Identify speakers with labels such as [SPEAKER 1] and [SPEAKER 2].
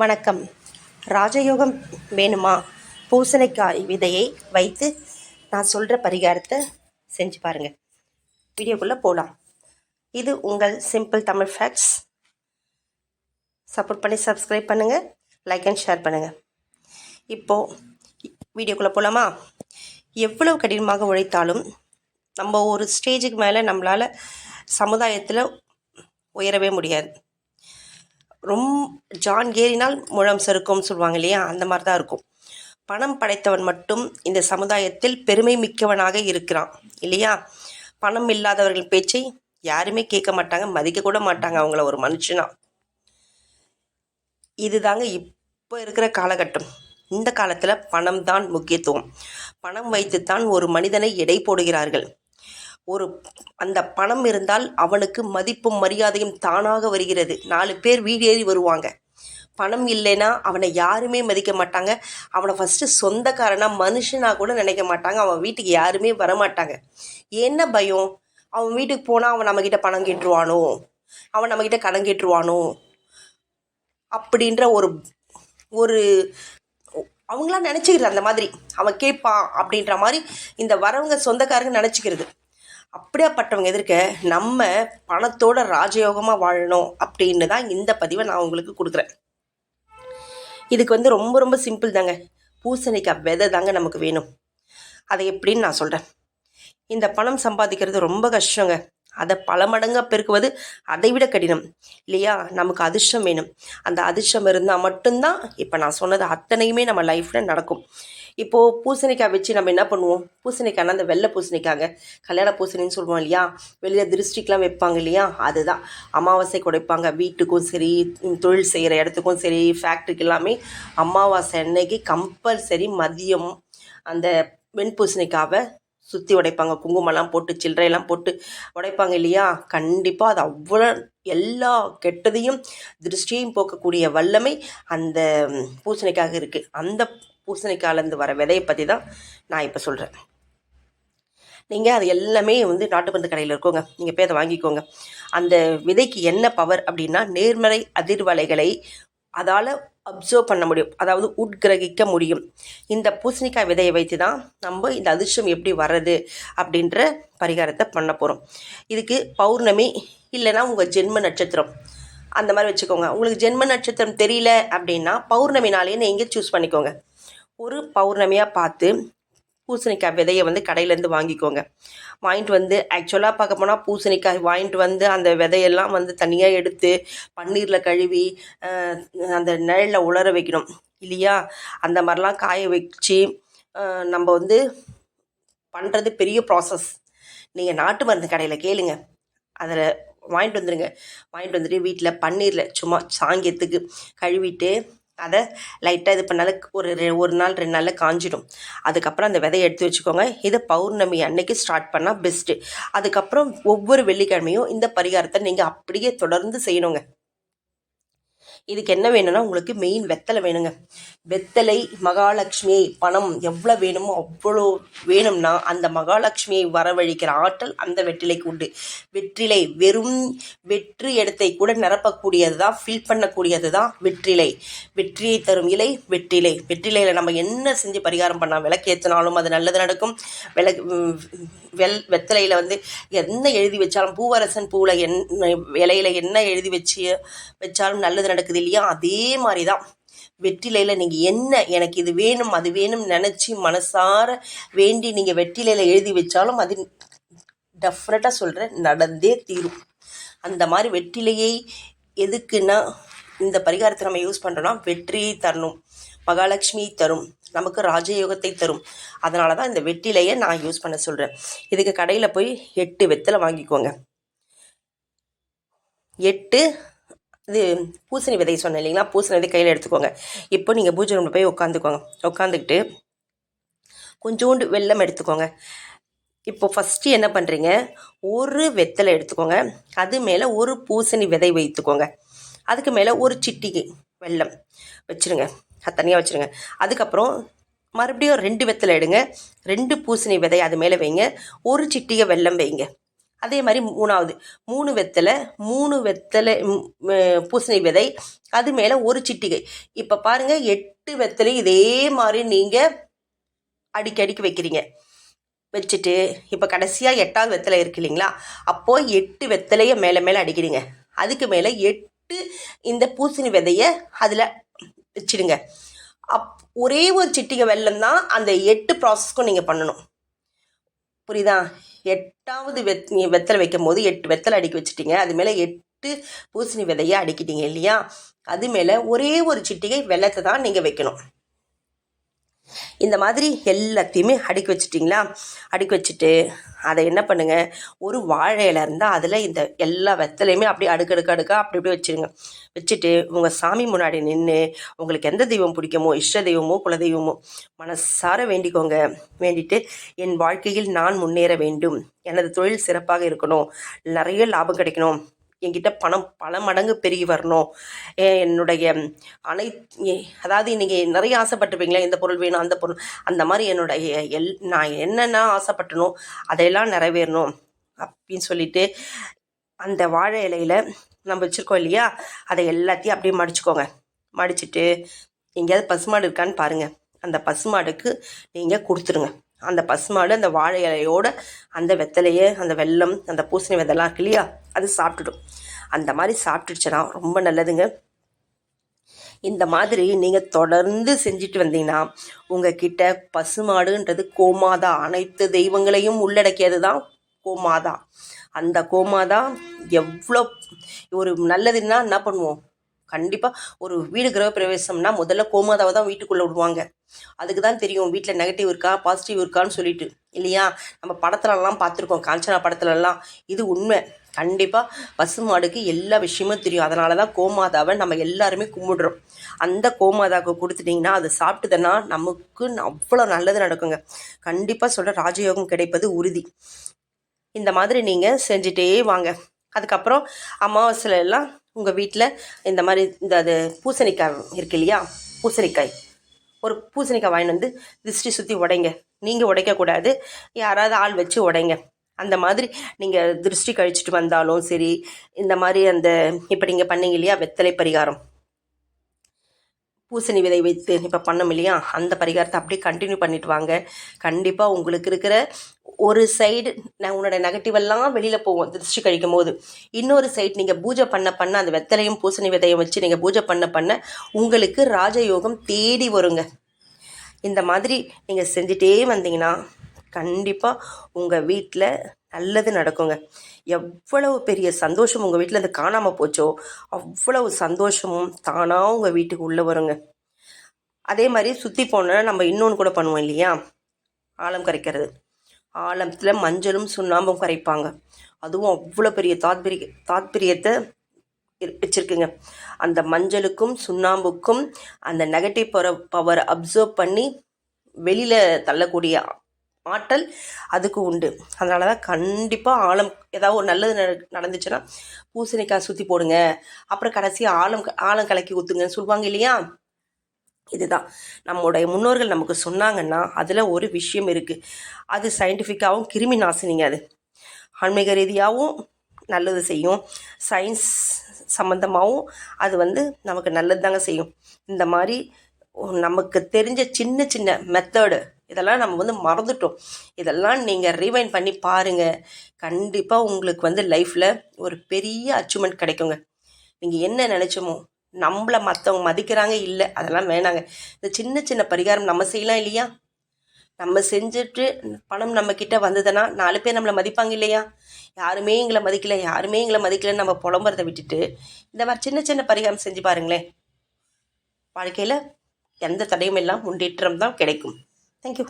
[SPEAKER 1] வணக்கம். ராஜயோகம் வேணுமா? பூசணிக்காய் விதையை வைத்து நான் சொல்கிற பரிகாரத்தை செஞ்சு பாருங்கள். வீடியோக்குள்ளே போகலாம். இது உங்கள் சிம்பிள் தமிழ் ஃபேக்ட்ஸ். சப்போர்ட் பண்ணி சப்ஸ்கிரைப் பண்ணுங்கள், லைக் அண்ட் ஷேர் பண்ணுங்கள். இப்போது வீடியோக்குள்ளே போகலாமா? எவ்வளவு கடினமாக உழைத்தாலும் நம்ம ஒரு ஸ்டேஜுக்கு மேலே நம்மளால் சமுதாயத்தில் உயரவே முடியாது. ஜான் ஏறினால் முழம் செருக்கும்னு சொல்லுவாங்க இல்லையா, அந்த மாதிரி தான் இருக்கும். பணம் படைத்தவன் மட்டும் இந்த சமுதாயத்தில் பெருமை மிக்கவனாக இருக்கிறான் இல்லையா. பணம் இல்லாதவர்கள் பேச்சை யாருமே கேட்க மாட்டாங்க, மதிக்க கூட மாட்டாங்க அவங்கள ஒரு மனுஷனா. இதுதாங்க இப்போ இருக்கிற காலகட்டம். இந்த காலத்தில் பணம் தான் முக்கியத்துவம். பணம் வைத்துத்தான் ஒரு மனிதனை எடை போடுகிறார்கள். அந்த பணம் இருந்தால் அவனுக்கு மதிப்பும் மரியாதையும் தானாக வருகிறது. 4 பேர் வீடேறி வருவாங்க. பணம் இல்லைன்னா அவனை யாருமே மதிக்க மாட்டாங்க. அவனை ஃபஸ்ட்டு சொந்தக்காரனாக மனுஷனாக கூட நினைக்க மாட்டாங்க. அவன் வீட்டுக்கு யாருமே வரமாட்டாங்க. என்ன பயம்? அவன் வீட்டுக்கு போனால் அவன் நம்மக்கிட்ட பணம் கேட்டுருவானோ, அவன் நம்மக்கிட்ட கடன் கேட்டுருவானோ அப்படின்ற ஒரு அவங்களாம் நினச்சிக்கிறது. அந்த மாதிரி அவன் கேட்பான் அப்படின்ற மாதிரி இந்த வரவங்க சொந்தக்காரங்க நினச்சிக்கிறது. அப்படியாப்பட்டவங்க எதிர்க்க நம்ம பணத்தோட ராஜயோகமாக வாழணும் அப்படின்னு தான் இந்த பதிவை நான் உங்களுக்கு கொடுக்குறேன். இதுக்கு ரொம்ப ரொம்ப சிம்பிள் தாங்க. பூசணிக்காய் விதை தாங்க நமக்கு வேணும். அதை எப்படின்னு நான் சொல்கிறேன். இந்த பணம் சம்பாதிக்கிறது ரொம்ப கஷ்டங்க. அதை பல மடங்காக பெருக்குவது அதை விட கடினம் இல்லையா. நமக்கு அதிர்ஷ்டம் வேணும். அந்த அதிர்ஷ்டம் இருந்தால் மட்டும்தான் இப்போ நான் சொன்னது அத்தனையுமே நம்ம லைஃப்பில் நடக்கும். இப்போது பூசணிக்காய் வச்சு நம்ம என்ன பண்ணுவோம்? பூசணிக்காய்னா அந்த வெள்ளை பூசணிக்காங்க, கல்யாண பூசணின்னு சொல்லுவோம் இல்லையா. வெளியில் திருஷ்டிக்கெலாம் வைப்பாங்க இல்லையா, அதுதான். அமாவாசைக்கு உடைப்பாங்க. வீட்டுக்கும் சரி, தொழில் செய்கிற இடத்துக்கும் சரி, ஃபேக்ட்ரிக்கு எல்லாமே அமாவாசை அன்னைக்கு கம்பல்சரி மதியம் அந்த வெண்பூசணிக்காவை சுற்றி உடைப்பாங்க. குங்குமம்லாம் போட்டு சில்லறையெல்லாம் போட்டு உடைப்பாங்க இல்லையா. கண்டிப்பாக அது அவ்வளோ எல்லா கெட்டதையும் திருஷ்டியையும் போக்கக்கூடிய வல்லமை அந்த பூசணிக்காக இருக்குது. அந்த பூசணிக்காயிலேருந்து வர விதையை பற்றி தான் நான் இப்போ சொல்கிறேன். நீங்கள் அது எல்லாமே நாட்டு மருந்து கடையில் இருக்கோங்க, நீங்கள் போய் அதை வாங்கிக்கோங்க. அந்த விதைக்கு என்ன பவர் அப்படின்னா, நேர்மறை அதிர்வலைகளை அதால் அப்சர்வ் பண்ண முடியும், அதாவது உட்கிரகிக்க முடியும். இந்த பூசணிக்காய் விதையை வைத்து தான் நம்ம இந்த அதிர்ஷ்டம் எப்படி வர்றது அப்படின்ற பரிகாரத்தை பண்ண போகிறோம். இதுக்கு பௌர்ணமி இல்லைன்னா உங்கள் ஜென்ம நட்சத்திரம் அந்த மாதிரி வச்சுக்கோங்க. உங்களுக்கு ஜென்ம நட்சத்திரம் தெரியல அப்படின்னா பௌர்ணமி நாளையே நீங்கள் சூஸ் பண்ணிக்கோங்க. ஒரு பௌர்ணமியாக பார்த்து பூசணிக்காய் விதையை கடையிலேருந்து வாங்கிக்கோங்க. வாங்கிட்டு ஆக்சுவலாக பார்க்க போனால் பூசணிக்காய் வாங்கிட்டு அந்த விதையெல்லாம் தனியாக எடுத்து பன்னீரில் கழுவி அந்த நிழலில் உலர வைக்கணும் இல்லையா. அந்த மாதிரிலாம் காய வச்சு நம்ம பண்ணுறது பெரிய ப்ராசஸ். நீங்கள் நாட்டு மருந்து கடையில் கேளுங்க, அதில் வாங்கிட்டு வந்துடுங்க. வாங்கிட்டு வந்துட்டு வீட்டில் பன்னீரில் சும்மா சாங்கியத்துக்கு கழுவிட்டு அதை லைட்டாக இது பண்ணாலும் ஒரு நாள் 2 நாளில் காஞ்சிடும். அதுக்கப்புறம் அந்த விதையை எடுத்து வச்சுக்கோங்க. இதை பௌர்ணமி அன்னைக்கு ஸ்டார்ட் பண்ணால் பெஸ்ட்டு. அதுக்கப்புறம் ஒவ்வொரு வெள்ளிக்கிழமையும் இந்த பரிகாரத்தை நீங்கள் அப்படியே தொடர்ந்து செய்யணுங்க. இதுக்கு என்ன வேணும்னா, உங்களுக்கு மெயின் வெத்தலை வேணுங்க. வெத்தலை மகாலட்சுமியை, பணம் எவ்வளோ வேணுமோ அவ்வளோ வேணும்னா அந்த மகாலட்சுமியை வரவழைக்கிற ஆற்றல் அந்த வெற்றிலைக்கு உண்டு. வெற்றிலை வெறும் வெற்றி இடத்தை கூட நிரப்பக்கூடியது தான், ஃபில் பண்ணக்கூடியது தான் வெற்றிலை. வெற்றியை தரும் இலை வெற்றிலை. வெற்றிலையில் நம்ம என்ன செஞ்சு பரிகாரம் பண்ணால் விளக்கேற்றினாலும் அது நல்லது நடக்கும். வெத்தலையில் என்ன எழுதி வச்சாலும், பூவரசன் பூவில் இலையில் என்ன எழுதி வச்சாலும் நல்லது நடக்குது இல்லையா. அதே மாதிரி தான் வெற்றிலையில் நீங்கள் என்ன எனக்கு இது வேணும் அது வேணும் நினச்சி மனசார வேண்டி நீங்கள் வெற்றிலையில் எழுதி வச்சாலும் அது டெஃபினட்டாக சொல்கிறேன் நடந்தே தீரும். அந்த மாதிரி வெற்றிலையை எதுக்குன்னா, இந்த பரிகாரத்தை நம்ம யூஸ் பண்ணுறோன்னா வெற்றியை தரணும், மகாலட்சுமியை தரும், நமக்கு ராஜயோகத்தை தரும். அதனால தான் இந்த வெற்றிலையை நான் யூஸ் பண்ண சொல்கிறேன். இதுக்கு கடையில் போய் 8 வெத்தலை வாங்கிக்கோங்க. 8 இது பூசணி விதை சொன்னேன் இல்லைங்களா, பூசணி விதை கையில் எடுத்துக்கோங்க. இப்போ நீங்கள் பூஜை ரூமில் போய் உட்காந்துக்கிட்டு கொஞ்சோண்டு வெல்லம் எடுத்துக்கோங்க. இப்போ ஃபஸ்ட்டு என்ன பண்ணுறீங்க, ஒரு வெத்தலை எடுத்துக்கோங்க. அது மேலே ஒரு பூசணி விதை வைத்துக்கோங்க. அதுக்கு மேலே ஒரு சிட்டிகை வெல்லம் வச்சுருங்க, தனியாக வச்சுருங்க. அதுக்கப்புறம் மறுபடியும் 2 வெத்தலை எடுங்க, 2 பூசணி விதை அது மேலே வைங்க, ஒரு சிட்டிகை வெல்லம் வைங்க. அதே மாதிரி 3வது 3 வெத்தலை பூசணி விதை, அது மேலே ஒரு சிட்டிகை. இப்போ பாருங்கள் 8 வெத்தலை இதே மாதிரி நீங்கள் அடிக்கடிக்கு வைக்கிறீங்க. வச்சுட்டு இப்போ கடைசியாக 8வது வெத்தலை இருக்கு இல்லைங்களா, அப்போது 8 வெத்தலையை மேலே மேலே அடிக்கிறீங்க. அதுக்கு மேலே 8 இந்த பூசணி விதையை அதில் வச்சிடுங்க. ஒரே ஒரு சிட்டிகை வெல்லம் தான் அந்த 8 ப்ராசஸ்க்கும் நீங்கள் பண்ணணும். புரியுதா? 8வது வெத்தலை வைக்கும் போது 8 வெத்தலை அடுக்கி வச்சுட்டீங்க. அது மேலே 8 பூசணி விதையை அடுக்கிட்டீங்க இல்லையா, அது மேலே ஒரே ஒரு சிட்டிகை வெல்லத்தை தான் நீங்கள் வைக்கணும். இந்த மாதிரி எல்லாத்தையுமே அடுக்கி வச்சுட்டிங்களா, அடுக்கி வச்சுட்டு அதை என்ன பண்ணுங்கள், ஒரு வாழை இலை இருந்தால் அதில் இந்த எல்லா வெத்தலையுமே அப்படியே அடுக்கடுக்கா அப்படி இப்படி வச்சுருங்க. வச்சுட்டு உங்கள் சாமி முன்னாடி நின்று உங்களுக்கு எந்த தெய்வம் பிடிக்குமோ, இஷ்ட தெய்வமோ குலதெய்வமோ மனசார வேண்டிக்கோங்க. வேண்டிட்டு என் வாழ்க்கையில் நான் முன்னேற வேண்டும், எனது தொழில் சிறப்பாக இருக்கணும், நிறைய லாபம் கிடைக்கணும், என்கிட்ட பணம் பல மடங்கு பெருகி வரணும், என்னுடைய அதாவது நீங்கள் நிறைய ஆசைப்பட்டிருப்பீங்களா, இந்த பொருள் வேணும் அந்த பொருள், அந்த மாதிரி என்னுடைய நான் என்னென்ன ஆசைப்பட்டனோ அதையெல்லாம் நிறைவேறணும் அப்படின்னு சொல்லிட்டு அந்த வாழை இலையில் நம்ம வச்சுருக்கோம் இல்லையா, அதை எல்லாத்தையும் அப்படியே மடிச்சுக்கோங்க. மடிச்சுட்டு எங்கேயாவது பசுமாடு இருக்கான்னு பாருங்கள், அந்த பசுமாடுக்கு நீங்கள் கொடுத்துருங்க. அந்த பசுமாடு அந்த வாழை இலையோட அந்த வெத்தலையை, அந்த வெல்லம், அந்த பூசணி விதெல்லாம் இருக்கு இல்லையா, அது சாப்பிட்டுடும். அந்த மாதிரி சாப்பிட்டுடுச்சுன்னா ரொம்ப நல்லதுங்க. இந்த மாதிரி நீங்கள் தொடர்ந்து செஞ்சுட்டு வந்தீங்கன்னா உங்ககிட்ட பசுமாடுன்றது கோமாதா, அனைத்து தெய்வங்களையும் உள்ளடக்கியது தான் கோமாதா. அந்த கோமாதா எவ்வளோ ஒரு நல்லதுன்னா என்ன பண்ணுவோம், கண்டிப்பாக ஒரு வீடு கிரகப்பிரவேசம்னா முதல்ல கோமாதாவை தான் வீட்டுக்குள்ளே விடுவாங்க. அதுக்கு தான் தெரியும் வீட்டில் நெகட்டிவ் இருக்கா பாசிட்டிவ் இருக்கான்னு சொல்லிட்டு இல்லையா. நம்ம படத்துலலாம் பார்த்துருக்கோம், காஞ்சனா படத்துலலாம். இது உண்மை. கண்டிப்பாக பசுமாடுக்கு எல்லா விஷயமும் தெரியும். அதனால தான் கோமாதாவை நம்ம எல்லாருமே கும்பிடுறோம். அந்த கோமாதாவுக்கு கொடுத்துட்டிங்கன்னா அது சாப்பிட்டுதுன்னா நமக்கு அவ்வளோ நல்லது நடக்குங்க. கண்டிப்பாக சொல்கிற ராஜயோகம் கிடைப்பது உறுதி. இந்த மாதிரி நீங்கள் செஞ்சுட்டே வாங்க. அதுக்கப்புறம் அமாவாசையில எல்லாம் உங்கள் வீட்டில் இந்த மாதிரி இந்த அது பூசணிக்காய் இருக்கு இல்லையா, பூசணிக்காய் ஒரு பூசணிக்காய் வாங்கிட்டு வந்து திருஷ்டி சுற்றி உடைங்க. நீங்கள் உடைக்கக்கூடாது, யாராவது ஆள் வச்சு உடைங்க. அந்த மாதிரி நீங்கள் திருஷ்டி கழிச்சிட்டு வந்தாலும் சரி, இந்த மாதிரி அந்த இப்போ நீங்கள் பண்ணீங்க இல்லையா வெத்தலை பரிகாரம், பூசணி விதை வைத்து இப்போ பண்ணோம் இல்லையா, அந்த பரிகாரத்தை அப்படியே கண்டினியூ பண்ணிட்டு வாங்க. கண்டிப்பாக உங்களுக்கு இருக்கிற ஒரு சைடு உன்னோட நெகட்டிவெல்லாம் வெளியில் போவோம் திருஷ்டி கழிக்கும் போது. இன்னொரு சைடு நீங்கள் பூஜை பண்ண அந்த வெத்தலையும் பூசணி விதையும் வச்சு நீங்கள் பூஜை பண்ண உங்களுக்கு ராஜயோகம் தேடி வருங்க. இந்த மாதிரி நீங்கள் செஞ்சுட்டே வந்தீங்கன்னா கண்டிப்பாக உங்கள் வீட்டில் நல்லது நடக்குங்க. எவ்வளவு பெரிய சந்தோஷம் உங்கள் வீட்டில் அது காணாமல் போச்சோ அவ்வளவு சந்தோஷமும் தானாக உங்கள் வீட்டுக்கு உள்ளே வருங்க. அதே மாதிரி சுற்றி போனால் நம்ம இன்னொன்று கூட பண்ணுவோம் இல்லையா, ஆழம் கரைக்கிறது. ஆழத்தில் மஞ்சளும் சுண்ணாம்பும் கரைப்பாங்க. அதுவும் அவ்வளோ பெரிய தாத்பரியத்தை வச்சுருக்குங்க. அந்த மஞ்சளுக்கும் சுண்ணாம்புக்கும் அந்த நெகட்டிவ் பவர் அப்சர்வ் பண்ணி வெளியில் தள்ளக்கூடிய ஆற்றல் அதுக்கு உண்டு. அதனால தான் கண்டிப்பாக ஆழம் ஏதாவது ஒரு நல்லது நடந்துச்சுன்னா பூசணிக்காய் சுற்றி போடுங்க, அப்புறம் கடைசியாக ஆழம் கலக்கி ஊற்றுங்கன்னு சொல்லுவாங்க இல்லையா. இதுதான் நம்முடைய முன்னோர்கள் நமக்கு சொன்னாங்கன்னா அதில் ஒரு விஷயம் இருக்குது. அது சயின்டிஃபிக்காகவும் கிருமி நாசினிங்க. அது ஆன்மீக ரீதியாகவும் நல்லது செய்யும், சயின்ஸ் சம்மந்தமாகவும் அது நமக்கு நல்லது தாங்க செய்யும். இந்த மாதிரி நமக்கு தெரிஞ்ச சின்ன சின்ன மெத்தடு இதெல்லாம் நம்ம மறந்துட்டோம். இதெல்லாம் நீங்கள் ரீவைண்ட் பண்ணி பாருங்கள். கண்டிப்பாக உங்களுக்கு லைஃப்பில் ஒரு பெரிய அச்சீவ்மெண்ட் கிடைக்குங்க. நீங்கள் என்ன நினச்சோமோ, நம்மளை மற்றவங்க மதிக்கிறாங்க இல்லை அதெல்லாம் வேணாங்க. இந்த சின்ன சின்ன பரிகாரம் நம்ம செய்யலாம் இல்லையா. நம்ம செஞ்சுட்டு பணம் நம்மக்கிட்ட வந்ததுன்னா 4 பேர் நம்மளை மதிப்பாங்க இல்லையா. யாருமே எங்களை மதிக்கலைன்னு நம்ம புலம்புறதை விட்டுட்டு இந்த மாதிரி சின்ன சின்ன பரிகாரம் செஞ்சு பாருங்களேன். வாழ்க்கையில் எந்த தடையும் எல்லாம் முன்னேற்றம் தான் கிடைக்கும். தேங்க்யூ.